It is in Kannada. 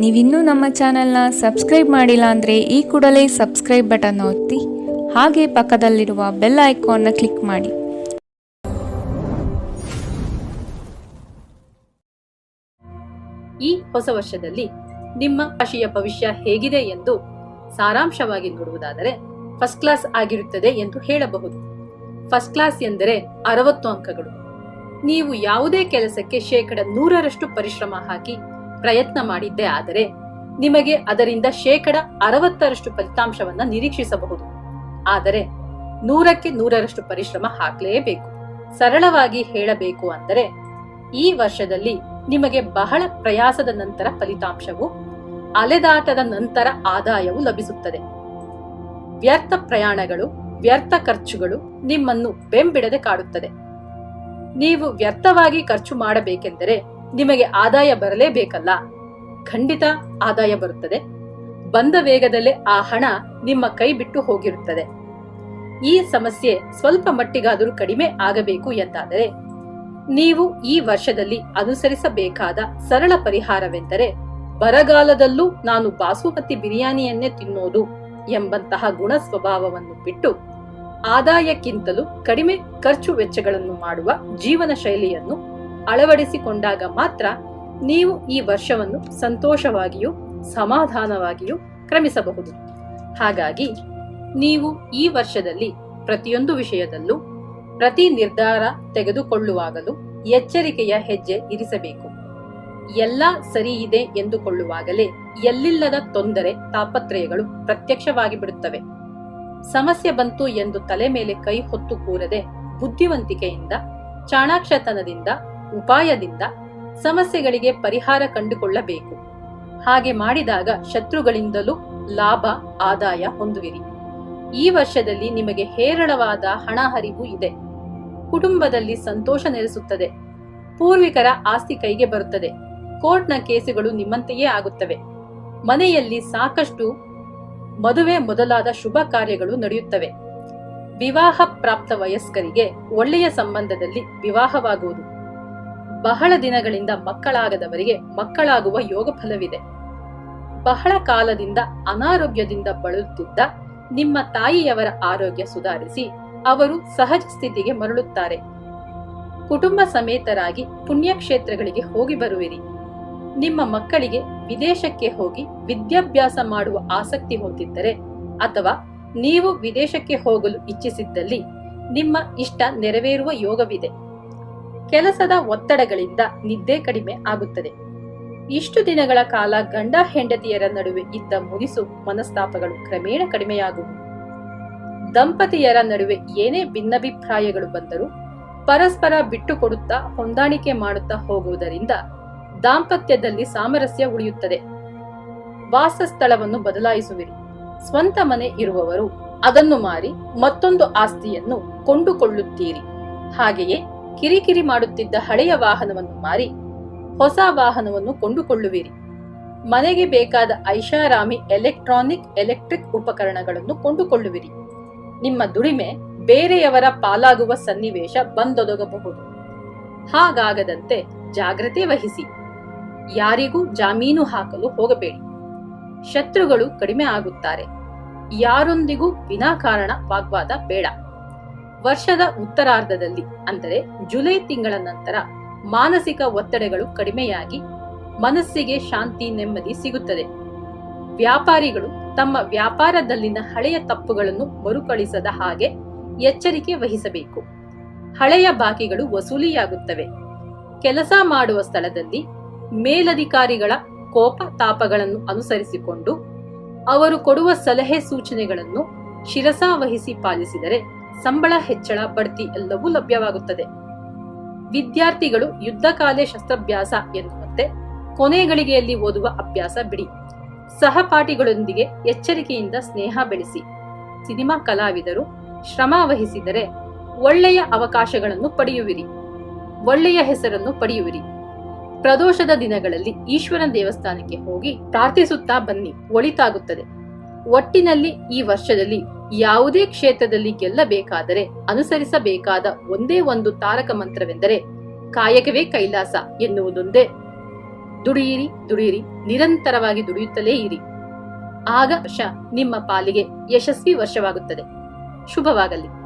ನೀವಿನ್ನೂ ನಮ್ಮ ಚಾನೆಲ್ನ ಸಬ್ಸ್ಕ್ರೈಬ್ ಮಾಡಿಲ್ಲ ಅಂದರೆ ಈ ಕೂಡಲೇ ಸಬ್ಸ್ಕ್ರೈಬ್ ಬಟನ್ ಒತ್ತಿ ಹಾಗೆ ಪಕ್ಕದಲ್ಲಿರುವ ಬೆಲ್ ಐಕಾನ್ನ ಕ್ಲಿಕ್ ಮಾಡಿ. ಈ ಹೊಸ ವರ್ಷದಲ್ಲಿ ನಿಮ್ಮ ರಾಶಿಯ ಭವಿಷ್ಯ ಹೇಗಿದೆ ಎಂದು ಸಾರಾಂಶವಾಗಿ ನೋಡುವುದಾದರೆ ಫಸ್ಟ್ ಕ್ಲಾಸ್ ಆಗಿರುತ್ತದೆ ಎಂದು ಹೇಳಬಹುದು. ಫಸ್ಟ್ ಕ್ಲಾಸ್ ಎಂದರೆ 60 ಅಂಕಗಳು. ನೀವು ಯಾವುದೇ ಕೆಲಸಕ್ಕೆ 100% ಪರಿಶ್ರಮ ಹಾಕಿ ಪ್ರಯತ್ನ ಮಾಡಿದ್ದೇ ಆದರೆ ನಿಮಗೆ ಅದರಿಂದ 60% ಫಲಿತಾಂಶವನ್ನ ನಿರೀಕ್ಷಿಸಬಹುದು. ಆದರೆ 100ಕ್ಕೆ 100ರಷ್ಟು ಪರಿಶ್ರಮ ಹಾಕಲೇಬೇಕು. ಸರಳವಾಗಿ ಹೇಳಬೇಕು ಅಂದರೆ ಈ ವರ್ಷದಲ್ಲಿ ನಿಮಗೆ ಬಹಳ ಪ್ರಯಾಸದ ನಂತರ ಫಲಿತಾಂಶವು, ಅಲೆದಾಟದ ನಂತರ ಆದಾಯವು ಲಭಿಸುತ್ತದೆ. ವ್ಯರ್ಥ ಪ್ರಯಾಣಗಳು, ವ್ಯರ್ಥ ಖರ್ಚುಗಳು ನಿಮ್ಮನ್ನು ಬೆಂಬಿಡದೆ ಕಾಡುತ್ತದೆ. ನೀವು ವ್ಯರ್ಥವಾಗಿ ಖರ್ಚು ಮಾಡಬೇಕೆಂದರೆ ನಿಮಗೆ ಆದಾಯ ಬರಲೇಬೇಕಲ್ಲ. ಖಂಡಿತ ಆದಾಯ ಬರುತ್ತದೆ. ಬಂದ ವೇಗದಲ್ಲೇ ಆ ಹಣ ನಿಮ್ಮ ಕೈ ಬಿಟ್ಟು ಹೋಗಿರುತ್ತದೆ. ಈ ಸಮಸ್ಯೆ ಸ್ವಲ್ಪ ಮಟ್ಟಿಗಾದರೂ ಕಡಿಮೆ ಆಗಬೇಕು ಎಂದಾದರೆ ನೀವು ಈ ವರ್ಷದಲ್ಲಿ ಅನುಸರಿಸಬೇಕಾದ ಸರಳ ಪರಿಹಾರವೆಂದರೆ ಬರಗಾಲದಲ್ಲೂ ನಾನು ಬಾಸುಮತಿ ಬಿರಿಯಾನಿಯನ್ನೇ ತಿನ್ನೋದು ಎಂಬಂತಹ ಗುಣ ಸ್ವಭಾವವನ್ನು ಬಿಟ್ಟು ಆದಾಯಕ್ಕಿಂತಲೂ ಕಡಿಮೆ ಖರ್ಚು ವೆಚ್ಚಗಳನ್ನು ಮಾಡುವ ಜೀವನ ಶೈಲಿಯನ್ನು ಅಳವಡಿಸಿಕೊಂಡಾಗ ಮಾತ್ರ ನೀವು ಈ ವರ್ಷವನ್ನು ಸಂತೋಷವಾಗಿಯೂ ಸಮಾಧಾನವಾಗಿಯೂ ಕ್ರಮಿಸಬಹುದು. ಹಾಗಾಗಿ ನೀವು ಈ ವರ್ಷದಲ್ಲಿ ಪ್ರತಿಯೊಂದು ವಿಷಯದಲ್ಲೂ ಪ್ರತಿ ನಿರ್ಧಾರ ತೆಗೆದುಕೊಳ್ಳುವಾಗಲೂ ಎಚ್ಚರಿಕೆಯ ಹೆಜ್ಜೆ ಇರಿಸಬೇಕು. ಎಲ್ಲ ಸರಿ ಇದೆ ಎಂದುಕೊಳ್ಳುವಾಗಲೇ ಎಲ್ಲಿಲ್ಲದ ತೊಂದರೆ, ತಾಪತ್ರಯಗಳು ಪ್ರತ್ಯಕ್ಷವಾಗಿ ಬಿಡುತ್ತವೆ. ಸಮಸ್ಯೆ ಬಂತು ಎಂದು ತಲೆ ಮೇಲೆ ಕೈ ಹೊತ್ತು ಕೂರದೆ ಬುದ್ಧಿವಂತಿಕೆಯಿಂದ, ಚಾಣಾಕ್ಷತನದಿಂದ, ಉಪಾಯದಿಂದ ಸಮಸ್ಯೆಗಳಿಗೆ ಪರಿಹಾರ ಕಂಡುಕೊಳ್ಳಬೇಕು. ಹಾಗೆ ಮಾಡಿದಾಗ ಶತ್ರುಗಳಿಂದಲೂ ಲಾಭ, ಆದಾಯ ಹೊಂದುವಿರಿ. ಈ ವರ್ಷದಲ್ಲಿ ನಿಮಗೆ ಹೇರಳವಾದ ಹಣ ಹರಿವು ಇದೆ. ಕುಟುಂಬದಲ್ಲಿ ಸಂತೋಷ ನೆಲೆಸುತ್ತದೆ. ಪೂರ್ವಿಕರ ಆಸ್ತಿ ಕೈಗೆ ಬರುತ್ತದೆ. ಕೋರ್ಟ್ನ ಕೇಸುಗಳು ನಿಮ್ಮಂತೆಯೇ ಆಗುತ್ತವೆ. ಮನೆಯಲ್ಲಿ ಸಾಕಷ್ಟು ಮದುವೆ ಮೊದಲಾದ ಶುಭ ಕಾರ್ಯಗಳು ನಡೆಯುತ್ತವೆ. ವಿವಾಹ ಪ್ರಾಪ್ತ ವಯಸ್ಕರಿಗೆ ಒಳ್ಳೆಯ ಸಂಬಂಧದಲ್ಲಿ ವಿವಾಹವಾಗುವುದು. ಬಹಳ ದಿನಗಳಿಂದ ಮಕ್ಕಳಾಗದವರಿಗೆ ಮಕ್ಕಳಾಗುವ ಯೋಗ ಫಲವಿದೆ. ಬಹಳ ಕಾಲದಿಂದ ಅನಾರೋಗ್ಯದಿಂದ ಬಳಲುತ್ತಿದ್ದ ನಿಮ್ಮ ತಾಯಿಯವರ ಆರೋಗ್ಯ ಸುಧಾರಿಸಿ ಅವರು ಸಹಜ ಸ್ಥಿತಿಗೆ ಮರಳುತ್ತಾರೆ. ಕುಟುಂಬ ಸಮೇತರಾಗಿ ಪುಣ್ಯಕ್ಷೇತ್ರಗಳಿಗೆ ಹೋಗಿ ಬರುವಿರಿ. ನಿಮ್ಮ ಮಕ್ಕಳಿಗೆ ವಿದೇಶಕ್ಕೆ ಹೋಗಿ ವಿದ್ಯಾಭ್ಯಾಸ ಮಾಡುವ ಆಸಕ್ತಿ ಹೊಂದಿದ್ದರೆ ಅಥವಾ ನೀವು ವಿದೇಶಕ್ಕೆ ಹೋಗಲು ಇಚ್ಛಿಸಿದ್ದಲ್ಲಿ ನಿಮ್ಮ ಇಷ್ಟ ನೆರವೇರುವ ಯೋಗವಿದೆ. ಕೆಲಸದ ಒತ್ತಡಗಳಿಂದ ನಿದ್ದೆ ಕಡಿಮೆ ಆಗುತ್ತದೆ. ಇಷ್ಟು ದಿನಗಳ ಕಾಲ ಗಂಡ ಹೆಂಡತಿಯರ ನಡುವೆ ಇದ್ದ ಮುನಿಸು ಮನಸ್ತಾಪಗಳು ಕ್ರಮೇಣ ಕಡಿಮೆಯಾಗುವುದು. ದಂಪತಿಯರ ನಡುವೆ ಏನೇ ಭಿನ್ನಾಭಿಪ್ರಾಯಗಳು ಬಂದರೂ ಪರಸ್ಪರ ಬಿಟ್ಟು ಕೊಡುತ್ತಾ ಹೊಂದಾಣಿಕೆ ಮಾಡುತ್ತಾ ಹೋಗುವುದರಿಂದ ದಾಂಪತ್ಯದಲ್ಲಿ ಸಾಮರಸ್ಯ ಉಳಿಯುತ್ತದೆ. ವಾಸಸ್ಥಳವನ್ನು ಬದಲಾಯಿಸುವಿರಿ. ಸ್ವಂತ ಮನೆ ಇರುವವರು ಅದನ್ನು ಮಾರಿ ಮತ್ತೊಂದು ಆಸ್ತಿಯನ್ನು ಕೊಂಡುಕೊಳ್ಳುತ್ತೀರಿ. ಹಾಗೆಯೇ ಕಿರಿಕಿರಿ ಮಾಡುತ್ತಿದ್ದ ಹಳೆಯ ವಾಹನವನ್ನು ಮಾರಿ ಹೊಸ ವಾಹನವನ್ನು ಕೊಂಡುಕೊಳ್ಳುವಿರಿ. ಮನೆಗೆ ಬೇಕಾದ ಐಷಾರಾಮಿ ಎಲೆಕ್ಟ್ರಿಕ್ ಉಪಕರಣಗಳನ್ನು ಕೊಂಡುಕೊಳ್ಳುವಿರಿ. ನಿಮ್ಮ ದುಡಿಮೆ ಬೇರೆಯವರ ಪಾಲಾಗುವ ಸನ್ನಿವೇಶ ಬಂದೊದಗಬಹುದು. ಹಾಗಾಗದಂತೆ ಜಾಗ್ರತೆ ವಹಿಸಿ. ಯಾರಿಗೂ ಜಾಮೀನು ಹಾಕಲು ಹೋಗಬೇಡಿ. ಶತ್ರುಗಳು ಕಡಿಮೆ ಆಗುತ್ತಾರೆ. ಯಾರೊಂದಿಗೂ ವಿನಾಕಾರಣ ವಾಗ್ವಾದ ಬೇಡ. ವರ್ಷದ ಉತ್ತರಾರ್ಧದಲ್ಲಿ ಅಂದರೆ ಜುಲೈ ತಿಂಗಳ ನಂತರ ಮಾನಸಿಕ ಒತ್ತಡಗಳು ಕಡಿಮೆಯಾಗಿ ಮನಸ್ಸಿಗೆ ಶಾಂತಿ, ನೆಮ್ಮದಿ ಸಿಗುತ್ತದೆ. ವ್ಯಾಪಾರಿಗಳು ತಮ್ಮ ವ್ಯಾಪಾರದಲ್ಲಿನ ಹಳೆಯ ತಪ್ಪುಗಳನ್ನು ಮರುಕಳಿಸದ ಹಾಗೆ ಎಚ್ಚರಿಕೆ ವಹಿಸಬೇಕು. ಹಳೆಯ ಬಾಕಿಗಳು ವಸೂಲಿಯಾಗುತ್ತವೆ. ಕೆಲಸ ಮಾಡುವ ಸ್ಥಳದಲ್ಲಿ ಮೇಲಧಿಕಾರಿಗಳ ಕೋಪ ತಾಪಗಳನ್ನು ಅನುಸರಿಸಿಕೊಂಡು ಅವರು ಕೊಡುವ ಸಲಹೆ ಸೂಚನೆಗಳನ್ನು ಶಿರಸಾವಹಿಸಿ ಪಾಲಿಸಿದರೆ ಸಂಬಳ ಹೆಚ್ಚಳ, ಬಡ್ತಿ ಎಲ್ಲವೂ ಲಭ್ಯವಾಗುತ್ತದೆ. ವಿದ್ಯಾರ್ಥಿಗಳು ಯುದ್ಧಕಾಲೆ ಶಸ್ತ್ರಾಭ್ಯಾಸ ಎನ್ನುವಂತೆ ಕೊನೆ ಗಳಿಗೆಯಲ್ಲಿ ಓದುವ ಅಭ್ಯಾಸ ಬಿಡಿ. ಸಹಪಾಠಿಗಳೊಂದಿಗೆ ಎಚ್ಚರಿಕೆಯಿಂದ ಸ್ನೇಹ ಬೆಳೆಸಿ. ಸಿನಿಮಾ ಕಲಾವಿದರು ಶ್ರಮ ವಹಿಸಿದರೆ ಒಳ್ಳೆಯ ಅವಕಾಶಗಳನ್ನು ಪಡೆಯುವಿರಿ. ಒಳ್ಳೆಯ ಹೆಸರನ್ನು ಪಡೆಯುವಿರಿ. ಪ್ರದೋಷದ ದಿನಗಳಲ್ಲಿ ಈಶ್ವರನ ದೇವಸ್ಥಾನಕ್ಕೆ ಹೋಗಿ ಪ್ರಾರ್ಥಿಸುತ್ತಾ ಬನ್ನಿ, ಒಳಿತಾಗುತ್ತದೆ. ಒಟ್ಟಿನಲ್ಲಿ ಈ ವರ್ಷದಲ್ಲಿ ಯಾವುದೇ ಕ್ಷೇತ್ರದಲ್ಲಿ ಗೆಲ್ಲಬೇಕಾದರೆ ಅನುಸರಿಸಬೇಕಾದ ಒಂದೇ ಒಂದು ತಾರಕ ಮಂತ್ರವೆಂದರೆ ಕಾಯಕವೇ ಕೈಲಾಸ ಎನ್ನುವುದೊಂದೇ. ದುಡಿಯಿರಿ ದುಡಿಯಿರಿ, ನಿರಂತರವಾಗಿ ದುಡಿಯುತ್ತಲೇ ಇರಿ. ಆಗ ವರ್ಷ ನಿಮ್ಮ ಪಾಲಿಗೆ ಯಶಸ್ವಿ ವರ್ಷವಾಗುತ್ತದೆ. ಶುಭವಾಗಲಿ.